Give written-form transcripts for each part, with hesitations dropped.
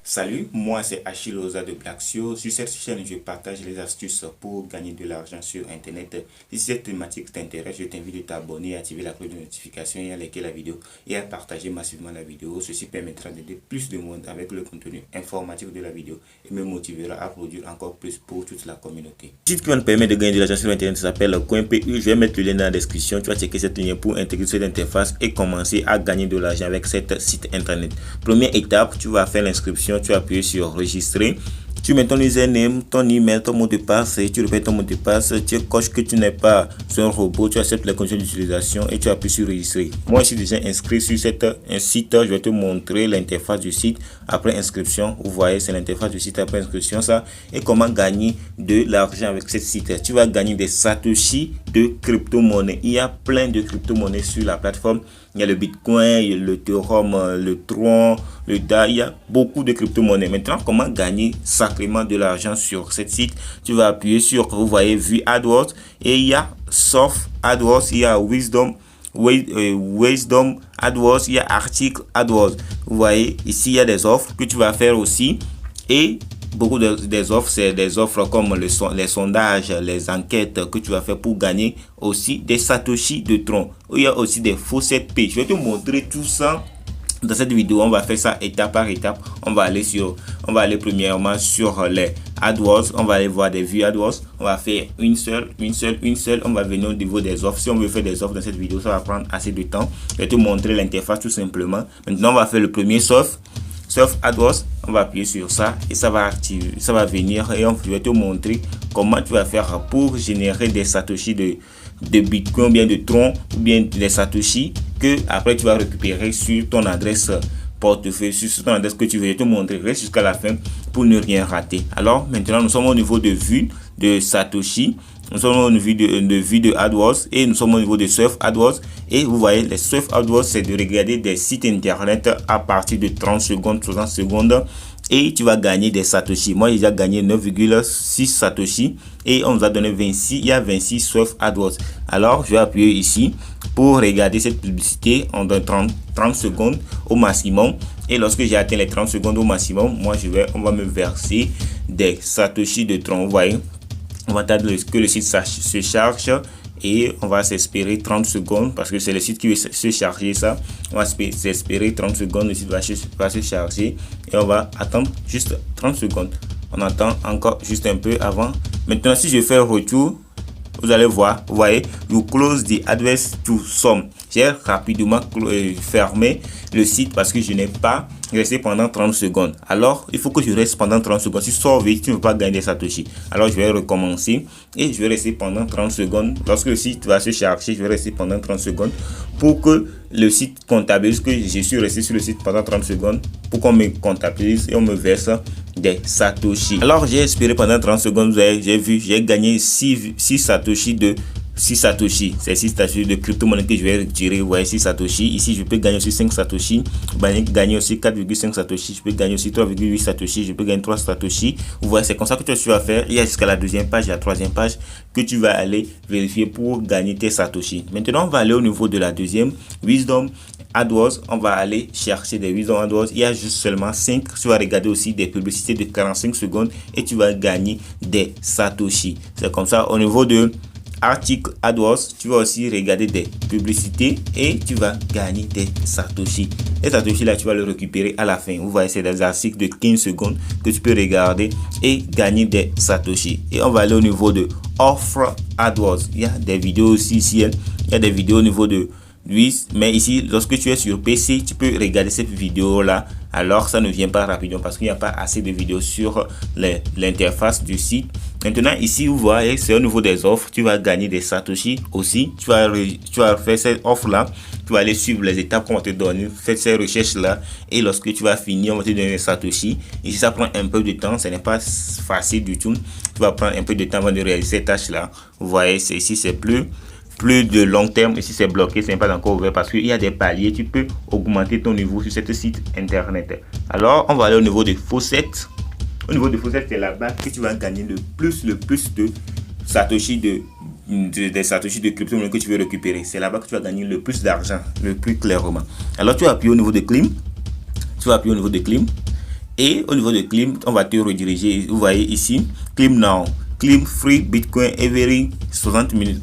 Salut, moi c'est Achille Oza de Blacksio. Sur cette chaîne, je partage les astuces pour gagner de l'argent sur Internet. Si cette thématique t'intéresse, je t'invite à t'abonner, à activer la cloche de notification et à liker la vidéo et à partager massivement la vidéo. Ceci permettra d'aider plus de monde avec le contenu informatif de la vidéo et me motivera à produire encore plus pour toute la communauté. Le site qui va nous permettre de gagner de l'argent sur Internet s'appelle CoinPU. Je vais mettre le lien dans la description. Tu vas checker cette lien pour intégrer cette interface et commencer à gagner de l'argent avec cette site Internet. Première étape, tu vas faire l'inscription. Tu appuies sur enregistrer, tu mets ton username, ton email, ton mot de passe et tu répètes ton mot de passe, tu coches que tu n'es pas sur un robot, tu acceptes les conditions d'utilisation et tu appuies sur enregistrer. Moi je suis déjà inscrit sur un site, je vais te montrer l'interface du site après inscription. Vous voyez, c'est l'interface du site après inscription ça, et comment gagner de l'argent avec ce site. Tu vas gagner des satoshi de crypto-monnaie. Il y a plein de crypto-monnaies sur la plateforme. Il y a le Bitcoin, il y a le Ethereum, le Tron, le DAI, il y a beaucoup de crypto-monnaies. Maintenant, comment gagner sacrément de l'argent sur ce site? Tu vas appuyer sur, vous voyez, Vue AdWords, et il y a Soft AdWords, il y a Wisdom AdWords, il y a Article AdWords. Vous voyez, ici, il y a des offres que tu vas faire aussi. Et beaucoup des offres, c'est des offres comme les sondages, les enquêtes que tu vas faire pour gagner aussi des satoshi de Tron. Il y a aussi des faussettes P. Je vais te montrer tout ça dans cette vidéo. On va faire ça étape par étape. On va aller premièrement sur les AdWords. On va aller voir des vues AdWords. On va faire une seule. On va venir au niveau des offres. Si on veut faire des offres dans cette vidéo, ça va prendre assez de temps. Je vais te montrer l'interface tout simplement. Maintenant, on va faire le premier Soft AdWords. On va appuyer sur ça et ça va activer, ça va venir et je vais te montrer comment tu vas faire pour générer des satoshi de Bitcoin ou bien de Tron ou bien des satoshi que après tu vas récupérer sur ton adresse portefeuille, sur ton adresse que tu veux. Je vais te montrer, reste jusqu'à la fin pour ne rien rater. Alors maintenant nous sommes au niveau de vue de satoshi. Nous sommes au niveau de vue de AdWords et nous sommes au niveau de Surf AdWords. Et vous voyez, les Surf AdWords, c'est de regarder des sites internet à partir de 30 secondes, 60 secondes. Et tu vas gagner des satoshi. Moi, j'ai déjà gagné 9,6 satoshi. Et on nous a donné 26, il y a 26 Surf AdWords. Alors, je vais appuyer ici pour regarder cette publicité en 30 secondes au maximum. Et lorsque j'ai atteint les 30 secondes au maximum, moi, on va me verser des satoshi de Tron. Vous voyez, on va attendre que le site se charge et on va s'espérer 30 secondes parce que c'est le site qui va se charger ça. On va s'espérer 30 secondes, le site va se charger et on va attendre juste 30 secondes. On attend encore juste un peu avant. Maintenant, si je fais un retour, vous allez voir, vous voyez, you close the address to some. J'ai rapidement fermé le site parce que je n'ai pas resté pendant 30 secondes. Alors, il faut que je reste pendant 30 secondes. Si tu sors vite, tu ne veux pas gagner des satoshi. Alors, je vais recommencer et je vais rester pendant 30 secondes. Lorsque le site va se charger, je vais rester pendant 30 secondes pour que le site comptabilise que je suis resté sur le site pendant 30 secondes pour qu'on me comptabilise et on me verse des satoshi. Alors, j'ai espéré pendant 30 secondes, j'ai vu, j'ai gagné 6 satoshi de 6 satoshi, c'est 6 satoshi de crypto-monnaie que je vais retirer. Vous voyez, 6 satoshi. Ici, je peux gagner aussi 5 satoshi. Gagner aussi 4,5 satoshi. Je peux gagner aussi 3,8 satoshi. Je peux gagner 3 satoshi. Vous voyez, c'est comme ça que tu vas faire. Il y a jusqu'à la deuxième page, la troisième page que tu vas aller vérifier pour gagner tes satoshi. Maintenant, on va aller au niveau de la deuxième, Wisdom AdWords. On va aller chercher des Wisdom AdWords. Il y a juste seulement 5. Tu vas regarder aussi des publicités de 45 secondes et tu vas gagner des satoshi. C'est comme ça au niveau de Article AdWords, tu vas aussi regarder des publicités et tu vas gagner des satoshi. Les satoshi là, tu vas le récupérer à la fin. Vous voyez, c'est des articles de 15 secondes que tu peux regarder et gagner des satoshi. Et on va aller au niveau de Offre AdWords. Il y a des vidéos aussi ici. Il y a des vidéos au niveau de mais ici, lorsque tu es sur PC, tu peux regarder cette vidéo là. Alors, ça ne vient pas rapidement parce qu'il n'y a pas assez de vidéos sur l'interface du site. Maintenant, ici, vous voyez, c'est au niveau des offres. Tu vas gagner des satoshi aussi. Tu vas faire cette offre là. Tu vas aller suivre les étapes qu'on va te donner. Faites ces recherches là. Et lorsque tu vas finir, on va te donner des satoshi. Ici, ça prend un peu de temps. Ce n'est pas facile du tout. Tu vas prendre un peu de temps avant de réaliser cette tâche là. Vous voyez, ici, c'est plus de long terme. Ici c'est bloqué, ce n'est pas encore ouvert parce qu'il y a des paliers. Tu peux augmenter ton niveau sur ce site internet. Alors on va aller au niveau des faucettes. Au niveau des faucettes, c'est là-bas que tu vas gagner le plus de satoshi des satoshi de crypto-monnaie que tu veux récupérer. C'est là-bas que tu vas gagner le plus d'argent, le plus clairement. Alors tu vas appuyer au niveau de clim. Tu tu vas appuyer au niveau de Claim. Et au niveau de Claim, on va te rediriger. Vous voyez ici, Claim Now. Claim Free Bitcoin every 60 minutes.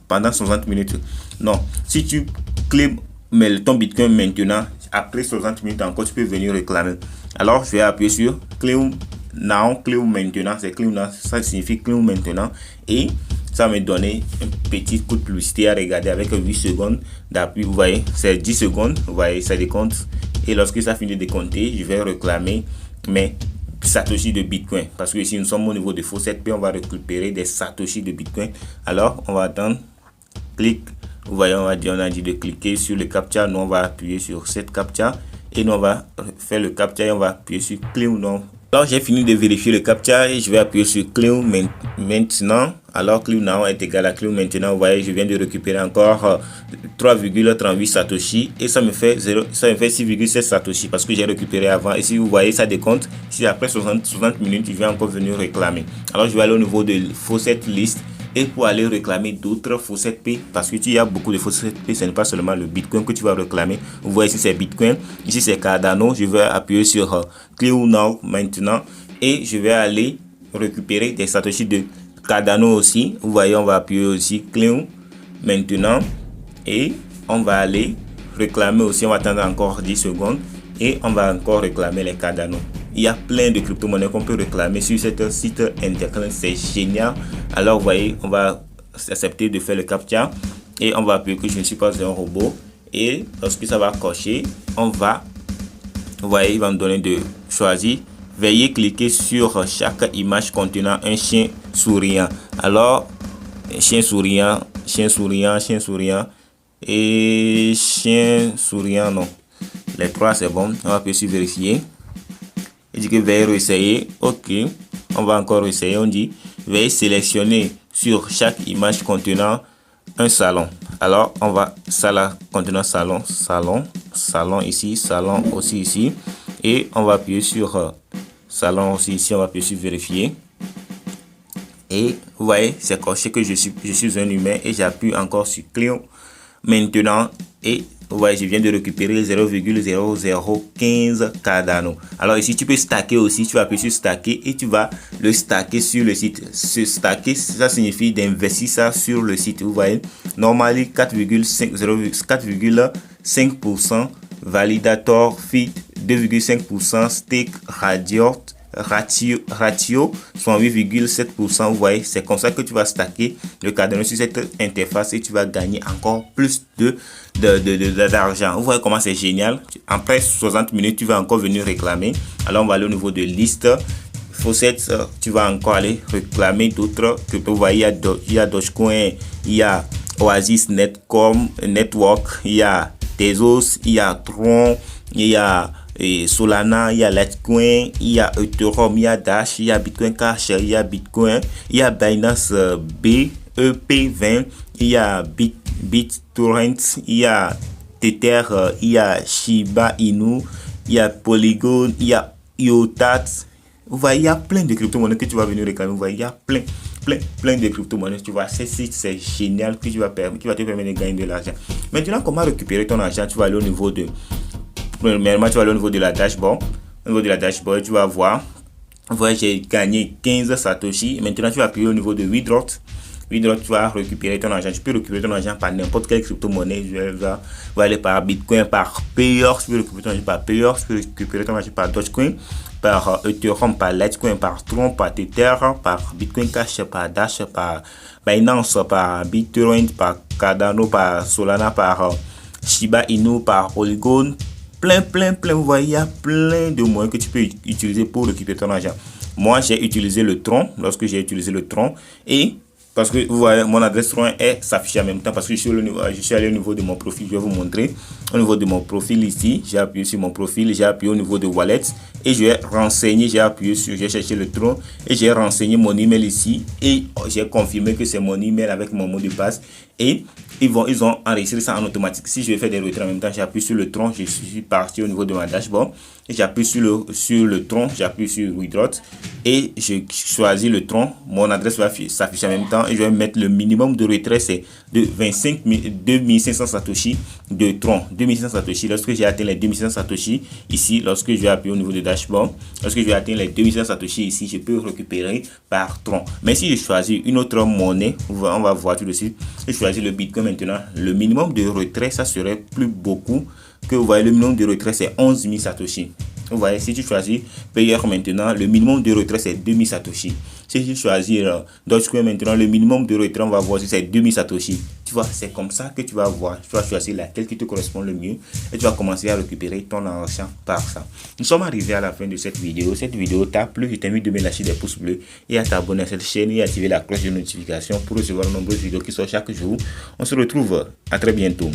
Pendant 60 minutes. Non. Si tu claims ton Bitcoin maintenant, après 60 minutes encore, tu peux venir réclamer. Alors, je vais appuyer sur Claim Now, Claim maintenant. C'est Claim Now. Ça signifie Claim maintenant. Et ça me donner un petit coup de publicité à regarder avec 8 secondes d'appui. Vous voyez, c'est 10 secondes. Vous voyez, ça décompte. Et lorsque ça finit de décompter, je vais réclamer mes Satoshi de Bitcoin. Parce que ici, nous sommes au niveau de Faucet-Pay, on va récupérer des Satoshi de Bitcoin. Alors, on va attendre. Clic. Vous voyez, on a dit de cliquer sur le CAPTCHA. Nous, on va appuyer sur cette CAPTCHA. Et nous, on va faire le CAPTCHA et on va appuyer sur Claim Now. Alors, j'ai fini de vérifier le CAPTCHA et je vais appuyer sur Claim maintenant. Alors, Claim Now est égal à Claim maintenant. Vous voyez, je viens de récupérer encore 3,38 Satoshi et ça me fait 6,7 Satoshi parce que j'ai récupéré avant. Et si vous voyez, ça décompte. Si après 60 minutes, je vais encore venir réclamer. Alors, je vais aller au niveau de Faucet List. Et pour aller réclamer d'autres Faucet-Pay, parce que tu y a beaucoup de Faucet-Pay, ce n'est pas seulement le Bitcoin que tu vas réclamer. Vous voyez ici c'est Bitcoin, ici c'est Cardano. Je vais appuyer sur Claim Now maintenant et je vais aller récupérer des Satoshi de Cardano aussi. Vous voyez, on va appuyer aussi Claim maintenant et on va aller réclamer aussi. On va attendre encore 10 secondes et on va encore réclamer les Cardano. Il y a plein de crypto-monnaies qu'on peut réclamer sur ce site internet, c'est génial. Alors vous voyez, on va accepter de faire le CAPTCHA et on va appuyer que je ne suis pas un robot. Et lorsque ça va cocher, on va, vous voyez, il va me donner de choisir. Veuillez cliquer sur chaque image contenant un chien souriant. Alors, chien souriant et chien souriant, non. Les trois c'est bon, on va appuyer sur vérifier. Il dit que veuillez réessayer. Ok, on va encore essayer. On dit veuillez sélectionner sur chaque image contenant un salon. Alors on va contenant salon ici, salon aussi ici, et on va appuyer sur salon aussi ici. On va appuyer sur vérifier. Et vous voyez, c'est coché que je suis un humain et j'appuie encore sur Claim maintenant et vous voyez, je viens de récupérer 0,0015 Cardano. Alors ici, tu peux stacker aussi. Tu vas appuyer sur stacker et tu vas le stacker sur le site. Se stacker, ça signifie d'investir ça sur le site. Vous voyez, normalement 4,5% validator feed, 2,5% stake ratio sont 8,7%. Vous voyez, c'est comme ça que tu vas stacker le Cardano sur cette interface et tu vas gagner encore plus d'argent. Vous voyez comment c'est génial. Après 60 minutes, tu vas encore venir réclamer. Alors on va aller au niveau de liste Faucet. Tu vas encore aller réclamer d'autres cryptos. Vous voyez, il y a Dogecoin, il y a Oasis Network, il y a Tezos, il y a Tron, il y a Solana, il y a Litecoin, il y a Ethereum, il y a Dash, il y a Bitcoin Cash, il y a Bitcoin, il y a Binance BEP20, il y a BitTorrent, il y a Tether, il y a Shiba Inu, il y a Polygon, il y a IOTA. Vous voyez, il y a plein de crypto-monnaies que tu vas venir réclamer. Vous voyez, il y a plein de crypto-monnaies. Tu vois, c'est génial qui va te permettre de gagner de l'argent. Maintenant, comment récupérer ton argent? Tu vas aller au niveau de Premièrement, tu vas aller au niveau de la dashboard. Au niveau de la dashboard, tu vas voir. Voilà, j'ai gagné 15 Satoshi. Maintenant, tu vas appuyer au niveau de Withdraw. Withdraw, tu vas récupérer ton argent. Tu peux récupérer ton argent par n'importe quelle crypto-monnaie. Je vais aller par Bitcoin, par Payer. Tu peux récupérer ton argent par Payer. Tu peux récupérer ton argent par Dogecoin, par Ethereum, par Litecoin, par Tron, par Tether, par Bitcoin Cash, par Dash, par Binance, par BitTorrent, par Cardano, par Solana, par Shiba Inu, par Polygon. Plein, vous voyez, il y a plein de moyens que tu peux utiliser pour récupérer ton argent. Moi, j'ai utilisé le Tron, lorsque j'ai utilisé le Tron, et parce que vous voyez, mon adresse Tron s'affiche en même temps, parce que je suis allé au niveau de mon profil. Je vais vous montrer. Au niveau de mon profil ici, j'ai appuyé sur mon profil, j'ai appuyé au niveau de Wallet, et je vais renseigner, j'ai cherché le Tron, et j'ai renseigné mon email ici, et j'ai confirmé que c'est mon email avec mon mot de passe, et ils ont enregistré ça en automatique. Si je vais faire des retraits en même temps, j'appuie sur le tronc, je suis parti au niveau de ma dashboard et j'appuie sur le tronc, j'appuie sur withdraw et je choisis le tronc. Mon adresse va s'afficher en même temps et je vais mettre le minimum de retrait, c'est de 2500 Satoshi de tronc. 2500 Satoshi. Lorsque j'ai atteint les 2500 Satoshi ici, lorsque je vais appuyer au niveau de dashboard, lorsque je vais atteindre les 2500 Satoshi ici, je peux récupérer par tronc. Mais si je choisis une autre monnaie, on va voir tout de suite. Je choisis le Bitcoin maintenant. Le minimum de retrait, ça serait plus beaucoup que vous voyez. Le minimum de retrait, c'est 11 000 Satoshi. Vous voyez, si tu choisis payeur maintenant, le minimum de retrait, c'est 2000 Satoshi. Si tu choisis Dogecoin maintenant, le minimum de retrait, on va voir si c'est 2000 Satoshi. Tu vois, c'est comme ça que tu vas voir. Tu vas choisir laquelle qui te correspond le mieux et tu vas commencer à récupérer ton argent par ça. Nous sommes arrivés à la fin de cette vidéo. Cette vidéo t'a plu, je t'invite de me lâcher des pouces bleus et à t'abonner à cette chaîne et activer la cloche de notification pour recevoir de nombreuses vidéos qui sortent chaque jour. On se retrouve à très bientôt.